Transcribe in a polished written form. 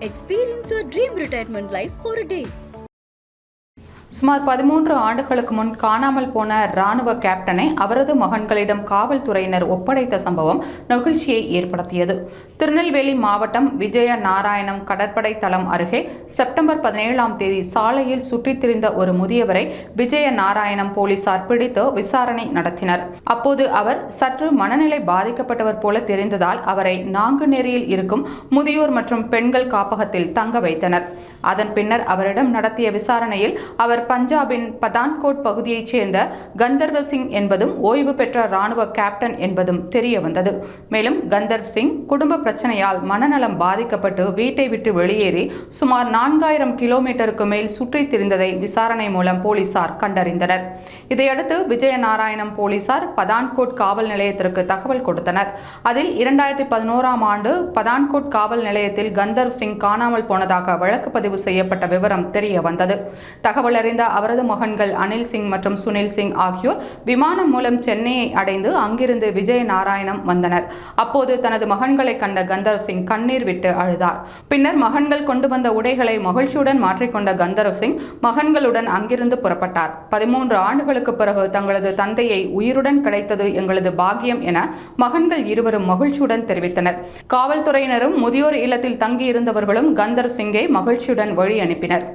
Experience your dream retirement life for a day. சுமார் 13 ஆண்டுகளுக்கு முன் காணாமல் போன இராணுவ கேப்டனை அவரது மகன்களிடம் காவல்துறையினர் ஒப்படைத்த சம்பவம் நெகிழ்ச்சியை ஏற்படுத்தியது. திருநெல்வேலி மாவட்டம் விஜய நாராயணம் கடற்படை தளம் அருகே செப்டம்பர் 17ஆம் தேதி சாலையில் சுற்றித் திரிந்த ஒரு முதியவரை விஜய நாராயணம் போலீசார் பிடித்து விசாரணை நடத்தினர். அப்போது அவர் சற்று மனநிலை பாதிக்கப்பட்டவர் போல தெரிந்ததால் அவரை நாங்குநேரியில் இருக்கும் முதியோர் மற்றும் பெண்கள் காப்பகத்தில் தங்க வைத்தனர். அதன் பின்னர் அவரிடம் நடத்திய விசாரணையில் அவர் பஞ்சாபின் பதான்கோட் பகுதியைச் சேர்ந்த கந்தர்வ சிங் என்பதும் ஓய்வு பெற்ற இராணுவ கேப்டன் என்பதும் தெரிய வந்தது. மேலும் கந்தர்வ் சிங் குடும்ப பிரச்சனையால் மனநலம் பாதிக்கப்பட்டு வீட்டை விட்டு வெளியேறி சுமார் 4000 கிலோமீட்டருக்கு மேல் சுற்றித் திரிந்ததை விசாரணை மூலம் போலீசார் கண்டறிந்தனர். இதையடுத்து விஜய நாராயணம் போலீசார் பதான்கோட் காவல் நிலையத்திற்கு தகவல் கொடுத்தனர். அதில் 2011ஆம் ஆண்டு பதான்கோட் காவல் நிலையத்தில் கந்தர்வ் சிங் காணாமல் போனதாக வழக்கு பதிவு செய்யப்பட்ட விவரம் தெரிய வந்தது. தகவல் அறிந்த அவரது மகன்கள் அனில் சிங் மற்றும் சுனில் சிங் ஆகியோர் விமானம் மூலம் சென்னையை அடைந்து அங்கிருந்து விஜய நாராயணம் வந்தனர். அப்போது தனது மகன்களை கண்ட கந்தர்வ் சிங் கண்ணீர் விட்டு அழுதார். பின்னர் மகன்கள் கொண்டு வந்த உடைகளை மகிழ்ச்சியுடன் மாற்றிக்கொண்ட கந்தர்வ் சிங் மகன்களுடன் அங்கிருந்து புறப்பட்டார். 13 ஆண்டுகளுக்கு பிறகு தங்களது தந்தையை உயிருடன் கிடைத்தது எங்களது பாக்கியம் என மகன்கள் இருவரும் மகிழ்ச்சியுடன் தெரிவித்தனர். காவல்துறையினரும் முதியோர் இல்லத்தில் தங்கியிருந்தவர்களும் கந்தர்வ் சிங்கை மகிழ்ச்சியுடன் வழி அனுப்பினர்.